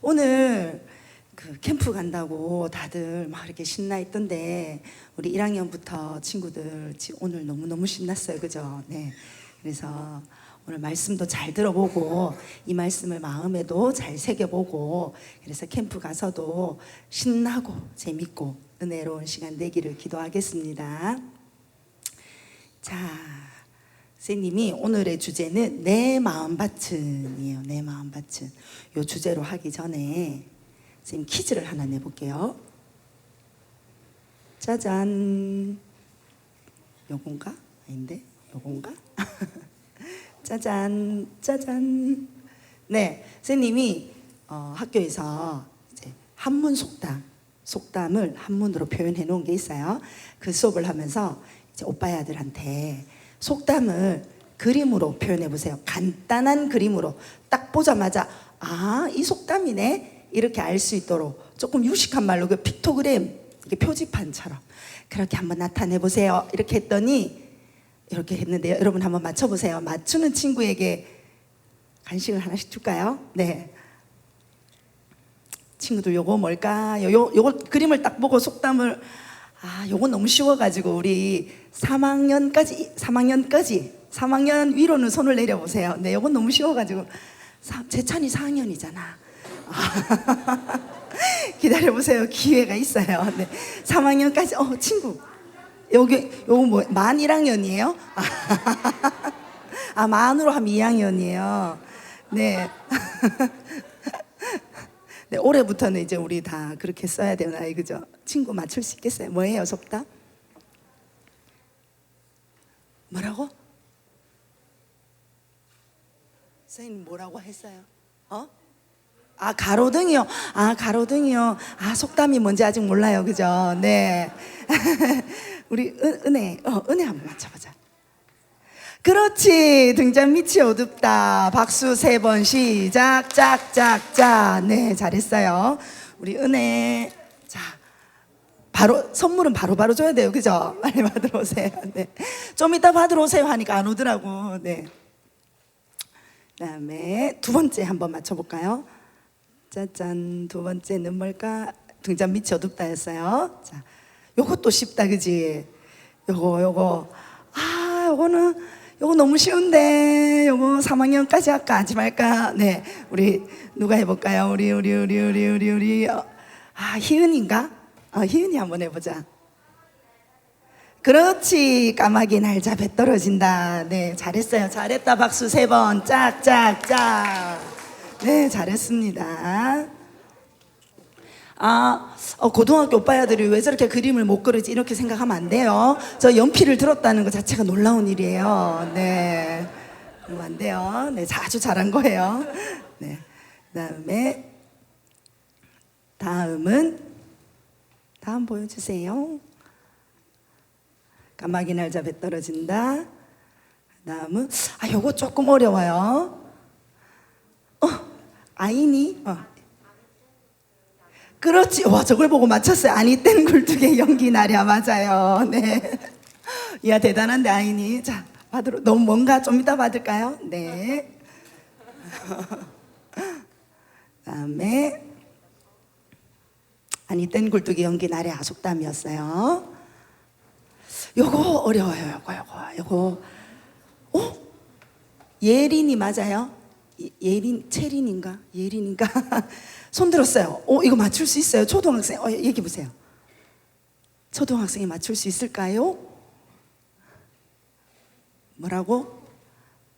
오늘 그 캠프 간다고 다들 막 이렇게 신나 있던데 우리 1학년부터 친구들 오늘 너무너무 신났어요. 그죠? 네. 그래서 오늘 말씀도 잘 들어보고 이 말씀을 마음에도 잘 새겨보고 그래서 캠프 가서도 신나고 재밌고 은혜로운 시간 되기를 기도하겠습니다. 자, 선생님이 오늘의 주제는 내 마음밭은이에요. 내 마음밭은. 이 주제로 하기 전에 선생님 퀴즈를 하나 내볼게요. 짜잔. 요건가? 아닌데? 요건가? 짜잔, 짜잔. 네, 선생님이 학교에서 이제 한문 속담을 한문으로 표현해 놓은 게 있어요. 그 수업을 하면서 이제 오빠야들한테 속담을 그림으로 표현해 보세요. 간단한 그림으로 딱 보자마자 이 속담이네 이렇게 알 수 있도록 조금 유식한 말로 그 픽토그램 이게 표지판처럼 그렇게 한번 나타내 보세요. 이렇게 했더니 이렇게 했는데요. 여러분 한번 맞춰보세요. 맞추는 친구에게 간식을 하나씩 줄까요? 네. 친구들 요거 뭘까요? 요거 그림을 딱 보고 속담을 요거 너무 쉬워가지고 우리 3학년 위로는 손을 내려보세요. 네, 요거 너무 쉬워가지고 재찬이 4학년이잖아. 기다려보세요. 기회가 있어요. 네, 3학년까지 친구 요거 뭐 만 1학년이에요? 만으로 하면 2학년이에요. 네. 네, 올해부터는 이제 우리 다 그렇게 써야 되나 그죠? 친구 맞출 수 있겠어요? 뭐예요, 속담? 뭐라고? 선생님 뭐라고 했어요? 가로등이요. 가로등이요. 속담이 뭔지 아직 몰라요, 그죠? 네. 우리 은혜 한번 맞춰보자. 그렇지. 등잔 밑이 어둡다. 박수 3번 시작. 짝짝짝짝. 네, 잘했어요. 우리 은혜. 자, 바로 선물은 바로 줘야 돼요, 그죠? 빨리 받으러 오세요. 네. 좀 이따 받으러 오세요 하니까 안 오더라고. 네. 그다음에 두 번째 한번 맞춰볼까요? 짜잔. 두 번째는 뭘까? 등잔 밑이 어둡다였어요. 자, 요것도 쉽다, 그지? 요거 요거 너무 쉬운데 요거 3학년까지 할까 하지 말까? 네, 우리 누가 해볼까요? 우리 희은인가? 희은이 한번 해보자. 그렇지. 까마귀 날자 배 떨어진다. 네, 잘했어요. 잘했다. 박수 3번 짝짝짝. 네, 잘했습니다. 고등학교 오빠야들이 왜 저렇게 그림을 못 그리지 이렇게 생각하면 안 돼요. 저 연필을 들었다는 것 자체가 놀라운 일이에요. 네, 그러면 안 돼요. 네, 아주 잘한 거예요. 네, 다음 보여주세요. 까마귀 날자 배 떨어진다. 다음은 요거 조금 어려워요. 아이니. 그렇지. 와, 저걸 보고 맞췄어요. 아니 땐 굴뚝에 연기 나랴. 맞아요. 네. 이야, 대단한데 아이니. 자, 너무 뭔가 좀 이따 받을까요? 네. 그다음에 아니 땐 굴뚝에 연기 나랴 속담이었어요. 요거 어려워요. 요거. 예린이 맞아요? 체린인가? 예린인가? 손 들었어요. 이거 맞출 수 있어요? 초등학생. 얘기해 보세요. 초등학생이 맞출 수 있을까요? 뭐라고?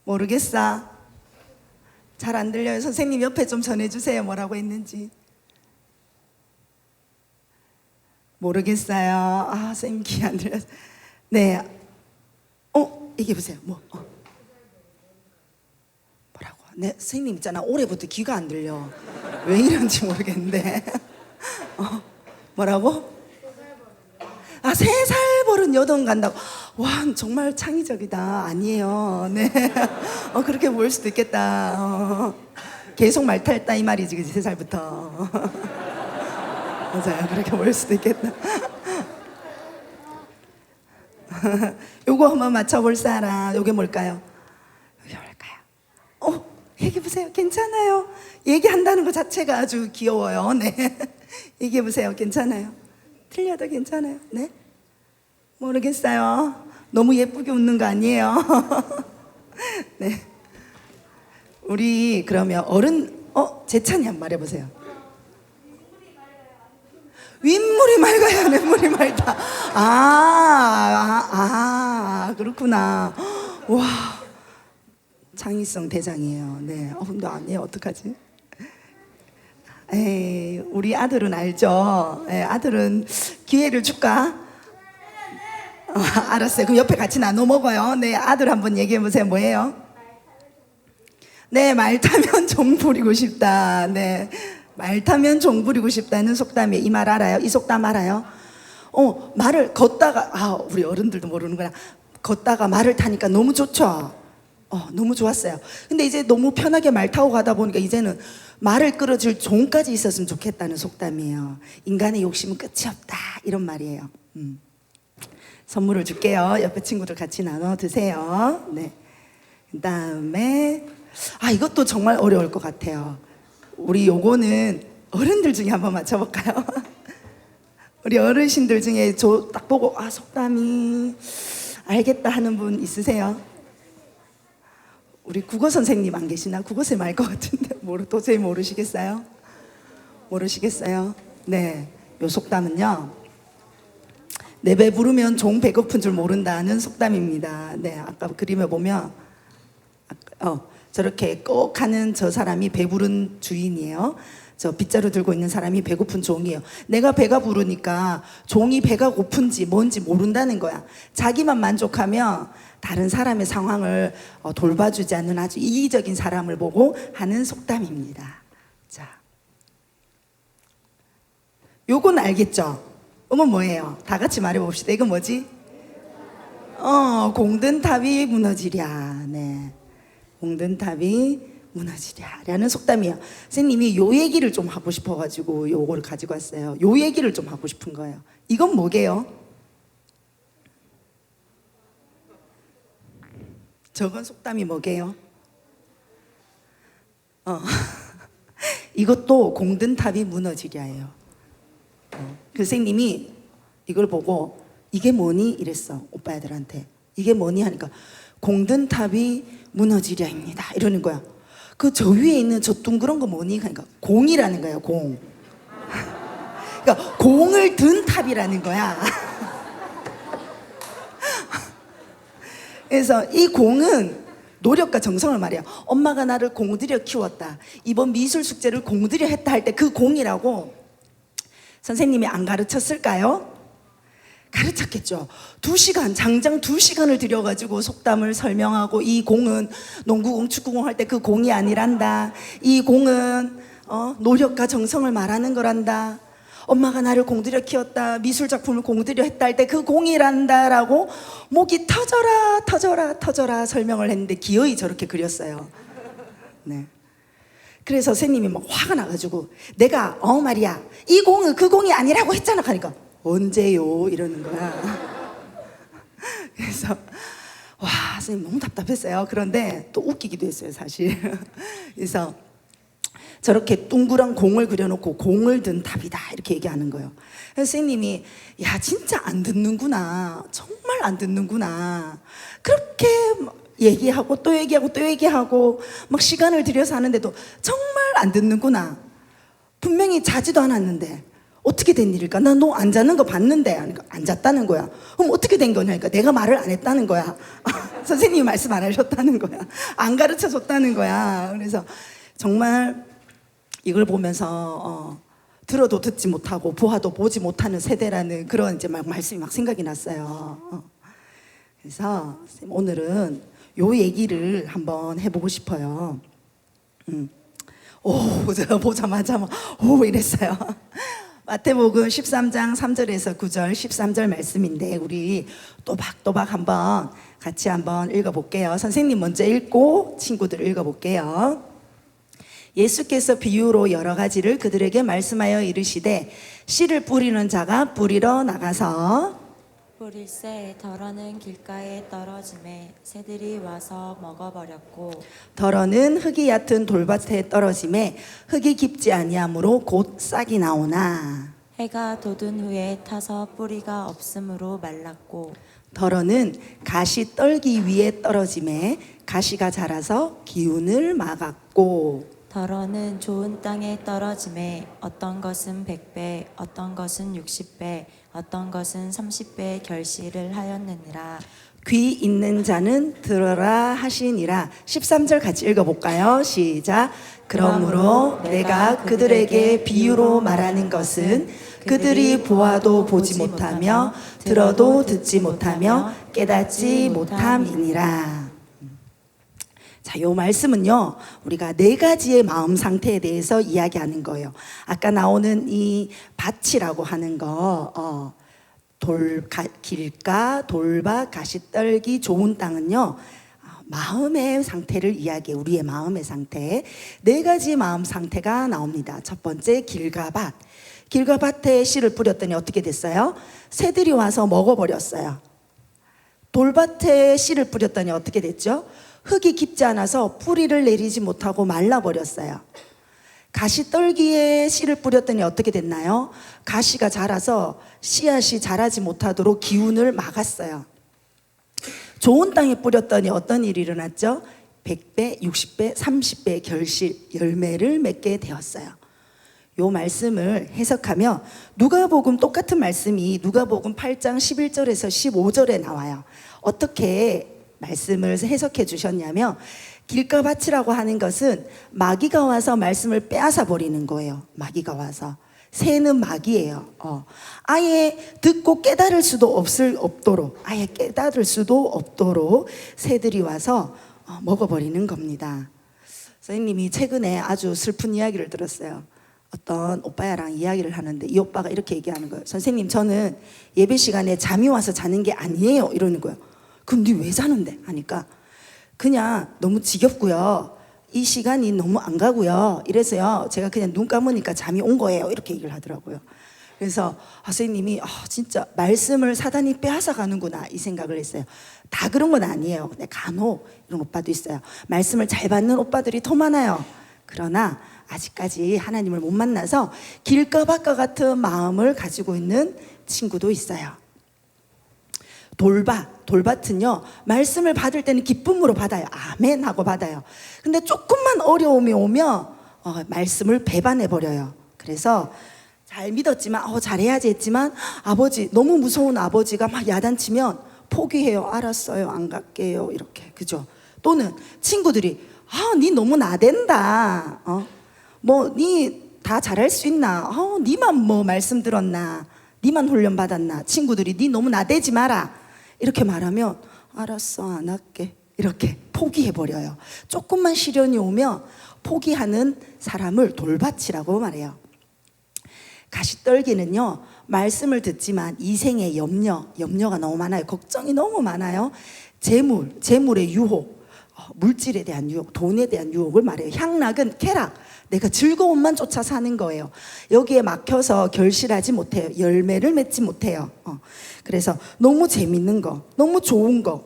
모르겠어. 잘 안 들려요. 선생님 옆에 좀 전해주세요. 뭐라고 했는지. 모르겠어요. 선생님 귀 안 들려서. 네. 얘기해 보세요. 뭐라고? 네, 선생님 있잖아. 올해부터 귀가 안 들려. 왜 이런지 모르겠는데. 뭐라고? 3살 버른 여동 간다고. 와, 정말 창의적이다. 아니에요. 네. 그렇게 보일 수도 있겠다. 계속 말 탈다 이 말이지, 그치? 3살부터. 맞아요. 그렇게 보일 수도 있겠다. 요거 한번 맞춰볼 사람. 요게 뭘까요? 요게 뭘까요? 얘기해보세요. 보세요. 괜찮아요. 얘기한다는 것 자체가 아주 귀여워요. 네. 얘기해 보세요. 괜찮아요. 틀려도 괜찮아요. 네. 모르겠어요. 너무 예쁘게 웃는 거 아니에요? 네. 우리 그러면 재찬이 한번 말해보세요. 윗물이 맑아요, 내물이 맑다. 그렇구나. 와, 창의성 대장이에요. 네. 근데 아니에요. 어떡하지? 에이, 우리 아들은 알죠? 아들은 기회를 줄까? 알았어요. 그럼 옆에 같이 나눠 먹어요. 네, 아들 한번 얘기해 보세요. 뭐예요? 네, 말 타면 종 부리고 싶다. 네, 말 타면 종 부리고 싶다는 속담이에요. 이 말 알아요? 이 속담 알아요? 말을 걷다가, 우리 어른들도 모르는구나. 걷다가 말을 타니까 너무 좋죠? 너무 좋았어요. 근데 이제 너무 편하게 말 타고 가다 보니까 이제는 말을 끌어줄 종까지 있었으면 좋겠다는 속담이에요. 인간의 욕심은 끝이 없다. 이런 말이에요. 선물을 줄게요. 옆에 친구들 같이 나눠 드세요. 네. 그 다음에, 이것도 정말 어려울 것 같아요. 우리 요거는 어른들 중에 한번 맞춰볼까요? 우리 어르신들 중에 저 딱 보고, 속담이 알겠다 하는 분 있으세요? 우리 국어 선생님 안 계시나? 국어 쌤 알 것 같은데 도저히 모르시겠어요? 모르시겠어요? 네, 요 속담은요, 내 배 부르면 종 배고픈 줄 모른다는 속담입니다. 네, 아까 그림에 보면 저렇게 꼭 하는 저 사람이 배부른 주인이에요. 저 빗자루 들고 있는 사람이 배고픈 종이에요. 내가 배가 부르니까 종이 배가 고픈지 뭔지 모른다는 거야. 자기만 만족하면 다른 사람의 상황을 돌봐주지 않는 아주 이기적인 사람을 보고 하는 속담입니다. 자, 요건 알겠죠? 이건 뭐예요? 다 같이 말해봅시다. 이건 뭐지? 공든 탑이 무너지랴. 네, 공든 탑이 무너지랴 라는 속담이에요. 선생님이 요 얘기를 좀 하고 싶어가지고 요거를 가지고 왔어요. 요 얘기를 좀 하고 싶은 거예요. 이건 뭐게요? 저건 속담이 뭐게요? 이것도 공든 탑이 무너지랴예요. 그 선생님이 이걸 보고 이게 뭐니? 이랬어. 오빠들한테. 이게 뭐니? 하니까 공든 탑이 무너지랴입니다. 이러는 거야. 그 저 위에 있는 저 둥그런 거 뭐니? 그러니까 공이라는 거예요. 공. 그러니까 공을 든 탑이라는 거야. 그래서 이 공은 노력과 정성을 말해요. 엄마가 나를 공들여 키웠다. 이번 미술 숙제를 공들여 했다 할 때 그 공이라고 선생님이 안 가르쳤을까요? 가르쳤겠죠. 2시간, 장장 2시간을 들여가지고 속담을 설명하고, 이 공은 농구공, 축구공 할 때 그 공이 아니란다. 이 공은 노력과 정성을 말하는 거란다. 엄마가 나를 공들여 키웠다. 미술 작품을 공들여 했다 할 때 그 공이란다. 라고 목이 터져라 설명을 했는데 기어이 저렇게 그렸어요. 네. 그래서 선생님이 막 화가 나가지고, 내가 말이야, 이 공은 그 공이 아니라고 했잖아 하니까, 언제요? 이러는 거야. 그래서 선생님 너무 답답했어요. 그런데 또 웃기기도 했어요, 사실. 그래서 저렇게 둥그런 공을 그려놓고 공을 든 탑이다 이렇게 얘기하는 거예요. 그래서 선생님이, 야, 진짜 안 듣는구나. 정말 안 듣는구나. 그렇게 얘기하고 또 얘기하고 또 얘기하고 막 시간을 들여서 하는데도 정말 안 듣는구나. 분명히 자지도 않았는데 어떻게 된 일일까? 나 너 안 자는 거 봤는데. 그러니까 안 잤다는 거야. 그럼 어떻게 된 거냐니까 내가 말을 안 했다는 거야. 선생님이 말씀 안 하셨다는 거야. 안 가르쳐 줬다는 거야. 그래서 정말 이걸 보면서 들어도 듣지 못하고 보아도 보지 못하는 세대라는 그런 이제 막 말씀이 막 생각이 났어요. 그래서 오늘은 요 얘기를 한번 해보고 싶어요. 제가 보자마자 이랬어요. 마태복음 13장 3절에서 9절 13절 말씀인데 우리 또박또박 한번 같이 한번 읽어볼게요. 선생님 먼저 읽고 친구들 읽어볼게요. 예수께서 비유로 여러 가지를 그들에게 말씀하여 이르시되, 씨를 뿌리는 자가 뿌리러 나가서 뿌릴새 덜어는 길가에 떨어짐에 새들이 와서 먹어버렸고 덜어는 흙이 얕은 돌밭에 떨어짐에 흙이 깊지 아니하므로 곧 싹이 나오나 해가 돋은 후에 타서 뿌리가 없으므로 말랐고 덜어는 가시 떨기 위에 떨어짐에 가시가 자라서 기운을 막았고 덜어는 좋은 땅에 떨어짐에 어떤 것은 100배 어떤 것은 60배 어떤 것은 30배 결실을 하였느니라. 귀 있는 자는 들어라 하시니라. 13절 같이 읽어볼까요? 시작. 그러므로 내가 그들에게 비유로 말하는 것은 그들이 보아도 보지 못하며 들어도 듣지 못하며 깨닫지 못함이니라. 자, 요 말씀은요, 우리가 네 가지의 마음 상태에 대해서 이야기하는 거예요. 아까 나오는 이 밭이라고 하는 거, 길가, 돌밭, 가시떨기, 좋은 땅은요, 마음의 상태를 이야기해. 우리의 마음의 상태. 네 가지 마음 상태가 나옵니다. 첫 번째, 길가밭. 길가밭에 씨를 뿌렸더니 어떻게 됐어요? 새들이 와서 먹어버렸어요. 돌밭에 씨를 뿌렸더니 어떻게 됐죠? 흙이 깊지 않아서 뿌리를 내리지 못하고 말라버렸어요. 가시떨기에 씨를 뿌렸더니 어떻게 됐나요? 가시가 자라서 씨앗이 자라지 못하도록 기운을 막았어요. 좋은 땅에 뿌렸더니 어떤 일이 일어났죠? 100배, 60배, 30배 결실, 열매를 맺게 되었어요. 요 말씀을 해석하며 누가복음 똑같은 말씀이 누가복음 8장 11절에서 15절에 나와요. 어떻게 말씀을 해석해 주셨냐면 길가밭이라고 하는 것은 마귀가 와서 말씀을 빼앗아 버리는 거예요. 마귀가 와서. 새는 마귀예요. 아예 듣고 깨달을 수도 없도록, 아예 깨달을 수도 없도록 새들이 와서 먹어버리는 겁니다. 선생님이 최근에 아주 슬픈 이야기를 들었어요. 어떤 오빠야랑 이야기를 하는데 이 오빠가 이렇게 얘기하는 거예요. 선생님, 저는 예배 시간에 잠이 와서 자는 게 아니에요. 이러는 거예요. 그럼 니 왜 자는데? 하니까 그냥 너무 지겹고요. 이 시간이 너무 안 가고요. 이래서요, 제가 그냥 눈 감으니까 잠이 온 거예요. 이렇게 얘기를 하더라고요. 그래서 선생님이 진짜 말씀을 사단이 빼앗아 가는구나 이 생각을 했어요. 다 그런 건 아니에요. 근데 간혹 이런 오빠도 있어요. 말씀을 잘 받는 오빠들이 더 많아요. 그러나 아직까지 하나님을 못 만나서 길가밭과 같은 마음을 가지고 있는 친구도 있어요. 돌밭은요, 말씀을 받을 때는 기쁨으로 받아요. 아멘 하고 받아요. 근데 조금만 어려움이 오면 말씀을 배반해버려요. 그래서 잘 믿었지만 잘해야지 했지만 아버지, 너무 무서운 아버지가 막 야단치면 포기해요. 알았어요, 안 갈게요. 이렇게, 그죠? 또는 친구들이 니 너무 나댄다. 니 다 잘할 수 있나? 니만 뭐 말씀 들었나? 니만 훈련 받았나? 친구들이 니 너무 나대지 마라 이렇게 말하면 알았어, 안 할게 이렇게 포기해버려요. 조금만 시련이 오면 포기하는 사람을 돌밭이라고 말해요. 가시떨기는요, 말씀을 듣지만 이생의 염려가 너무 많아요. 걱정이 너무 많아요. 재물의 유혹, 물질에 대한 유혹, 돈에 대한 유혹을 말해요. 향락은 쾌락, 내가 즐거움만 쫓아 사는 거예요. 여기에 막혀서 결실하지 못해요. 열매를 맺지 못해요. 그래서 너무 재밌는 거, 너무 좋은 거,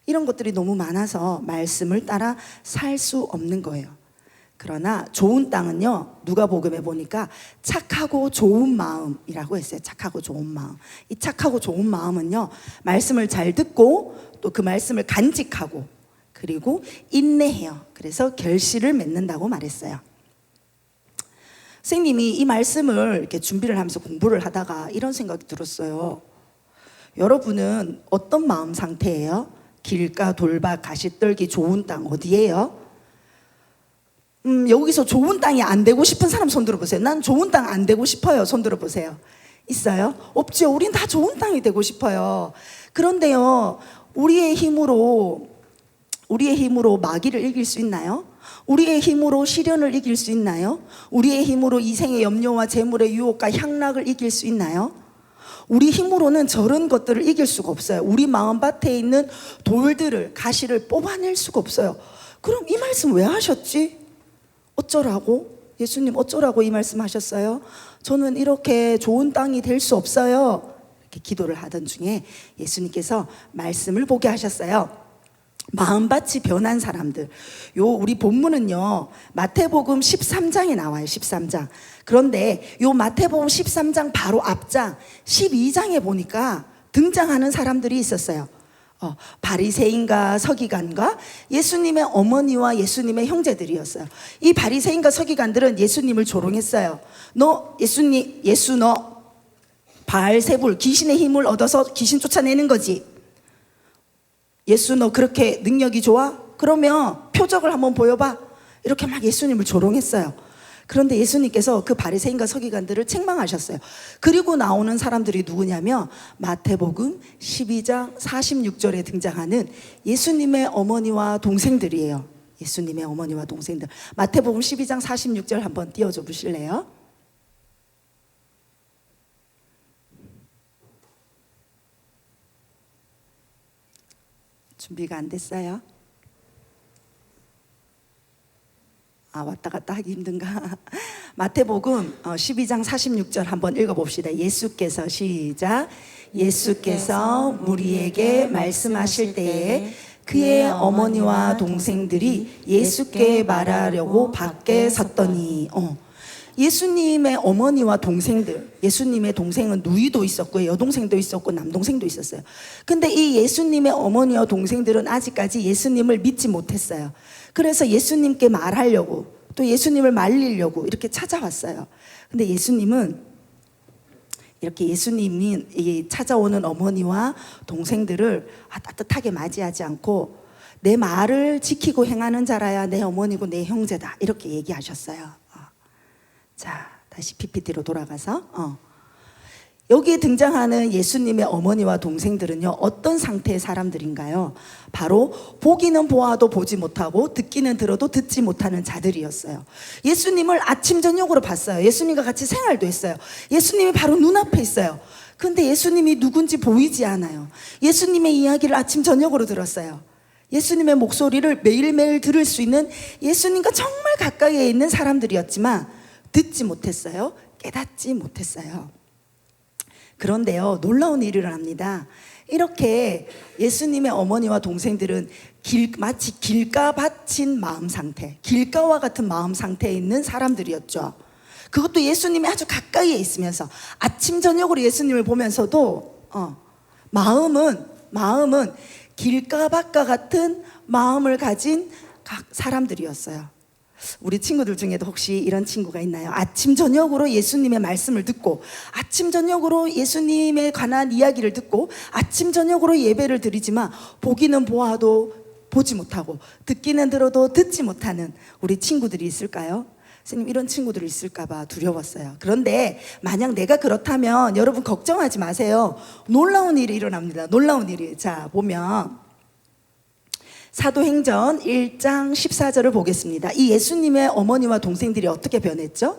이런 것들이 너무 많아서 말씀을 따라 살 수 없는 거예요. 그러나 좋은 땅은요, 누가복음에 보니까 착하고 좋은 마음이라고 했어요. 착하고 좋은 마음. 이 착하고 좋은 마음은요, 말씀을 잘 듣고 또 그 말씀을 간직하고 그리고 인내해요. 그래서 결실을 맺는다고 말했어요. 선생님이 이 말씀을 이렇게 준비를 하면서 공부를 하다가 이런 생각이 들었어요. 여러분은 어떤 마음 상태예요? 길가, 돌밭, 가시떨기, 좋은 땅 어디예요? 여기서 좋은 땅이 안 되고 싶은 사람 손 들어보세요. 난 좋은 땅 안 되고 싶어요. 손 들어보세요. 있어요? 없죠. 우린 다 좋은 땅이 되고 싶어요. 그런데요, 우리의 힘으로 마귀를 이길 수 있나요? 우리의 힘으로 시련을 이길 수 있나요? 우리의 힘으로 이생의 염려와 재물의 유혹과 향락을 이길 수 있나요? 우리 힘으로는 저런 것들을 이길 수가 없어요. 우리 마음밭에 있는 돌들을, 가시를 뽑아낼 수가 없어요. 그럼 이 말씀 왜 하셨지? 어쩌라고? 예수님 어쩌라고 이 말씀 하셨어요? 저는 이렇게 좋은 땅이 될 수 없어요. 이렇게 기도를 하던 중에 예수님께서 말씀을 보게 하셨어요. 마음밭이 변한 사람들. 우리 본문은요, 마태복음 13장에 나와요. 13장. 그런데 요 마태복음 13장 바로 앞장 12장에 보니까 등장하는 사람들이 있었어요. 바리새인과 서기관과 예수님의 어머니와 예수님의 형제들이었어요. 이 바리새인과 서기관들은 예수님을 조롱했어요. 예수 너 바알세불 귀신의 힘을 얻어서 귀신 쫓아내는 거지. 예수 너 그렇게 능력이 좋아? 그러면 표적을 한번 보여봐. 이렇게 막 예수님을 조롱했어요. 그런데 예수님께서 그 바리새인과 서기관들을 책망하셨어요. 그리고 나오는 사람들이 누구냐면 마태복음 12장 46절에 등장하는 예수님의 어머니와 동생들이에요. 예수님의 어머니와 동생들. 마태복음 12장 46절 한번 띄워줘 보실래요? 준비가 안 됐어요? 왔다 갔다 하기 힘든가? 마태복음 12장 46절 한번 읽어봅시다. 예수께서 시작. 예수께서 무리에게 말씀하실 때에 그의 어머니와 동생들이 예수께 말하려고 밖에 섰더니 예수님의 어머니와 동생들, 예수님의 동생은 누이도 있었고 여동생도 있었고 남동생도 있었어요. 근데 이 예수님의 어머니와 동생들은 아직까지 예수님을 믿지 못했어요. 그래서 예수님께 말하려고 또 예수님을 말리려고 이렇게 찾아왔어요. 근데 예수님은 이렇게 예수님이 찾아오는 어머니와 동생들을 따뜻하게 맞이하지 않고 내 말을 지키고 행하는 자라야 내 어머니고 내 형제다 이렇게 얘기하셨어요. 자, 다시 PPT로 돌아가서 여기에 등장하는 예수님의 어머니와 동생들은요, 어떤 상태의 사람들인가요? 바로 보기는 보아도 보지 못하고 듣기는 들어도 듣지 못하는 자들이었어요. 예수님을 아침 저녁으로 봤어요. 예수님과 같이 생활도 했어요. 예수님이 바로 눈앞에 있어요. 근데 예수님이 누군지 보이지 않아요. 예수님의 이야기를 아침 저녁으로 들었어요. 예수님의 목소리를 매일매일 들을 수 있는 예수님과 정말 가까이에 있는 사람들이었지만 듣지 못했어요. 깨닫지 못했어요. 그런데요, 놀라운 일이 일어납니다. 이렇게 예수님의 어머니와 동생들은 마치 길가 바친 마음 상태, 길가와 같은 마음 상태에 있는 사람들이었죠. 그것도 예수님이 아주 가까이에 있으면서 아침 저녁으로 예수님을 보면서도 마음은 길가밭과 같은 마음을 가진 사람들이었어요. 우리 친구들 중에도 혹시 이런 친구가 있나요? 아침 저녁으로 예수님의 말씀을 듣고 아침 저녁으로 예수님에 관한 이야기를 듣고 아침 저녁으로 예배를 드리지만 보기는 보아도 보지 못하고 듣기는 들어도 듣지 못하는 우리 친구들이 있을까요? 선생님, 이런 친구들이 있을까 봐 두려웠어요. 그런데 만약 내가 그렇다면 여러분 걱정하지 마세요. 놀라운 일이 일어납니다. 놀라운 일이. 자, 보면 사도행전 1장 14절을 보겠습니다. 이 예수님의 어머니와 동생들이 어떻게 변했죠?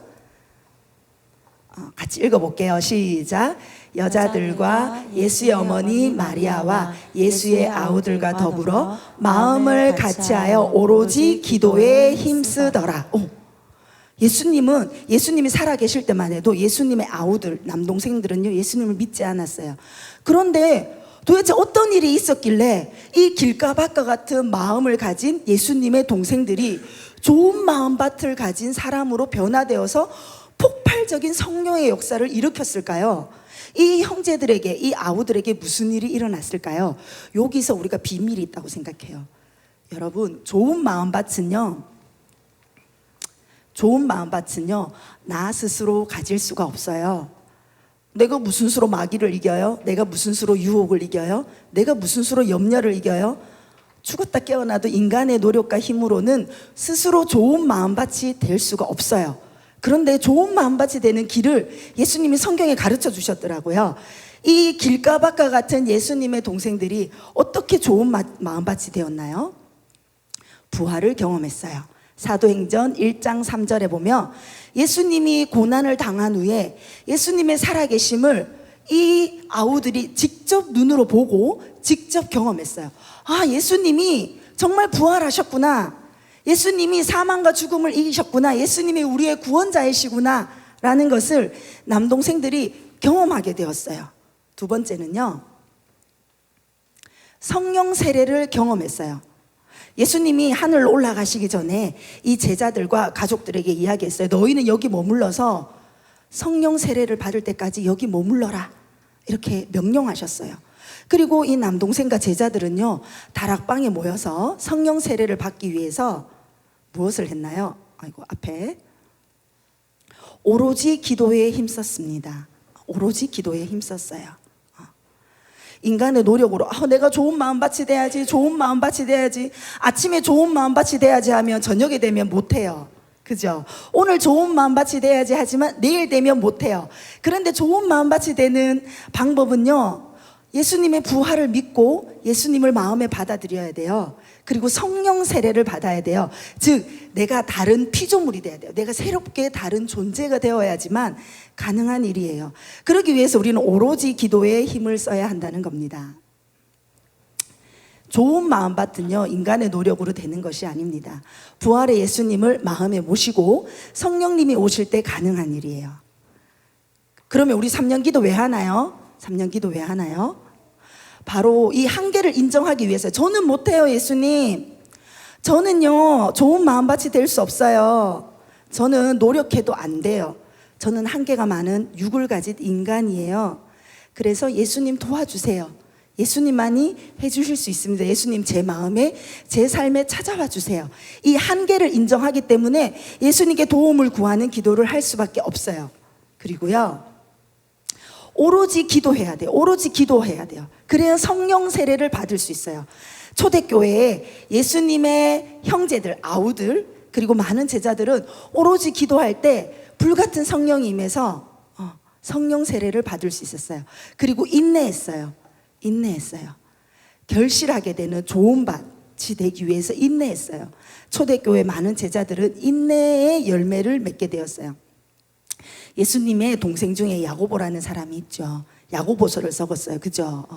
같이 읽어볼게요. 시작. 여자들과 예수의 어머니 마리아와 예수의 아우들과 더불어 마음을 같이하여 오로지 기도에 힘쓰더라. 예수님이 살아계실 때만 해도 예수님의 아우들, 남동생들은요, 예수님을 믿지 않았어요. 그런데 도대체 어떤 일이 있었길래 이 길가밭과 같은 마음을 가진 예수님의 동생들이 좋은 마음밭을 가진 사람으로 변화되어서 폭발적인 성령의 역사를 일으켰을까요? 이 형제들에게, 이 아우들에게 무슨 일이 일어났을까요? 여기서 우리가 비밀이 있다고 생각해요. 여러분, 좋은 마음밭은요, 나 스스로 가질 수가 없어요. 내가 무슨 수로 마귀를 이겨요? 내가 무슨 수로 유혹을 이겨요? 내가 무슨 수로 염려를 이겨요? 죽었다 깨어나도 인간의 노력과 힘으로는 스스로 좋은 마음밭이 될 수가 없어요. 그런데 좋은 마음밭이 되는 길을 예수님이 성경에 가르쳐 주셨더라고요. 이 길가밭과 같은 예수님의 동생들이 어떻게 좋은 마음밭이 되었나요? 부활을 경험했어요. 사도행전 1장 3절에 보면 예수님이 고난을 당한 후에 예수님의 살아계심을 이 아우들이 직접 눈으로 보고 직접 경험했어요. 아, 예수님이 정말 부활하셨구나. 예수님이 사망과 죽음을 이기셨구나. 예수님이 우리의 구원자이시구나 라는 것을 남동생들이 경험하게 되었어요. 두 번째는요, 성령 세례를 경험했어요. 예수님이 하늘로 올라가시기 전에 이 제자들과 가족들에게 이야기했어요. 너희는 여기 머물러서 성령 세례를 받을 때까지 여기 머물러라, 이렇게 명령하셨어요. 그리고 이 남동생과 제자들은요, 다락방에 모여서 성령 세례를 받기 위해서 무엇을 했나요? 아이고, 앞에 오로지 기도에 힘썼습니다. 오로지 기도에 힘썼어요. 인간의 노력으로 내가 좋은 마음밭이 돼야지, 좋은 마음밭이 돼야지, 아침에 좋은 마음밭이 돼야지 하면 저녁에 되면 못해요. 그죠? 오늘 좋은 마음밭이 돼야지 하지만 내일 되면 못해요. 그런데 좋은 마음밭이 되는 방법은요, 예수님의 부활을 믿고 예수님을 마음에 받아들여야 돼요. 그리고 성령 세례를 받아야 돼요. 즉 내가 다른 피조물이 돼야 돼요. 내가 새롭게 다른 존재가 되어야지만 가능한 일이에요. 그러기 위해서 우리는 오로지 기도에 힘을 써야 한다는 겁니다. 좋은 마음밭은요, 인간의 노력으로 되는 것이 아닙니다. 부활의 예수님을 마음에 모시고 성령님이 오실 때 가능한 일이에요. 그러면 우리 3년 기도 왜 하나요? 3년 기도 왜 하나요? 바로 이 한계를 인정하기 위해서. 저는 못해요, 예수님. 저는요, 좋은 마음밭이 될 수 없어요. 저는 노력해도 안 돼요. 저는 한계가 많은 육을 가진 인간이에요. 그래서 예수님 도와주세요. 예수님만이 해주실 수 있습니다. 예수님 제 마음에, 제 삶에 찾아와 주세요. 이 한계를 인정하기 때문에 예수님께 도움을 구하는 기도를 할 수밖에 없어요. 그리고요, 오로지 기도해야 돼요. 오로지 기도해야 돼요. 그래야 성령 세례를 받을 수 있어요. 초대교회에 예수님의 형제들, 아우들, 그리고 많은 제자들은 오로지 기도할 때 불같은 성령이 임해서 성령 세례를 받을 수 있었어요. 그리고 인내했어요. 결실하게 되는 좋은 밭이 되기 위해서 인내했어요. 초대교회 많은 제자들은 인내의 열매를 맺게 되었어요. 예수님의 동생 중에 야고보라는 사람이 있죠. 야고보서를 적었어요. 그죠?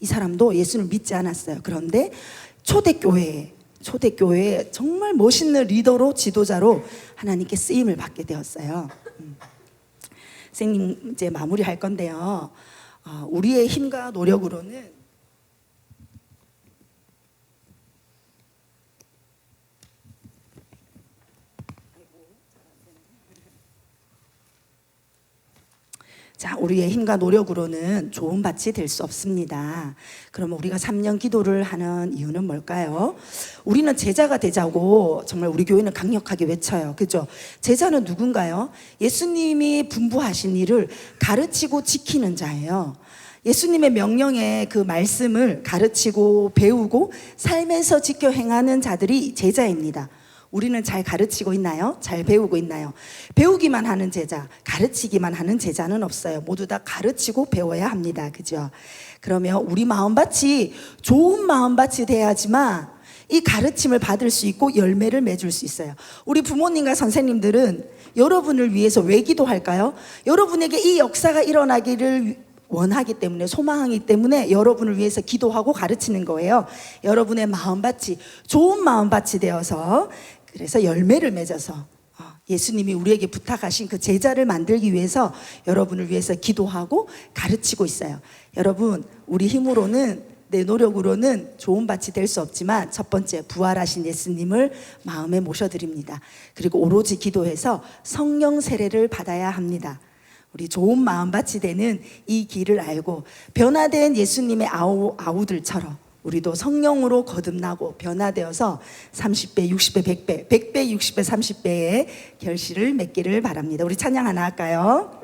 이 사람도 예수를 믿지 않았어요. 그런데 초대교회에 정말 멋있는 리더로, 지도자로 하나님께 쓰임을 받게 되었어요. 선생님 이제 마무리할 건데요, 우리의 힘과 노력으로는 우리의 힘과 노력으로는 좋은 밭이 될 수 없습니다. 그러면 우리가 3년 기도를 하는 이유는 뭘까요? 우리는 제자가 되자고 정말 우리 교회는 강력하게 외쳐요. 그죠? 제자는 누군가요? 예수님이 분부하신 일을 가르치고 지키는 자예요. 예수님의 명령의 그 말씀을 가르치고 배우고 삶에서 지켜 행하는 자들이 제자입니다. 우리는 잘 가르치고 있나요? 잘 배우고 있나요? 배우기만 하는 제자, 가르치기만 하는 제자는 없어요. 모두 다 가르치고 배워야 합니다. 그죠? 그러면 우리 마음밭이 좋은 마음밭이 돼야지만 이 가르침을 받을 수 있고 열매를 맺을 수 있어요. 우리 부모님과 선생님들은 여러분을 위해서 왜 기도할까요? 여러분에게 이 역사가 일어나기를 원하기 때문에, 소망하기 때문에 여러분을 위해서 기도하고 가르치는 거예요. 여러분의 마음밭이 좋은 마음밭이 되어서, 그래서 열매를 맺어서 예수님이 우리에게 부탁하신 그 제자를 만들기 위해서 여러분을 위해서 기도하고 가르치고 있어요. 여러분, 우리 힘으로는, 내 노력으로는 좋은 밭이 될 수 없지만 첫 번째, 부활하신 예수님을 마음에 모셔드립니다. 그리고 오로지 기도해서 성령 세례를 받아야 합니다. 우리 좋은 마음밭이 되는 이 길을 알고 변화된 예수님의 아우들처럼 우리도 성령으로 거듭나고 변화되어서 30배, 60배, 100배, 100배, 60배, 30배의 결실을 맺기를 바랍니다. 우리 찬양 하나 할까요?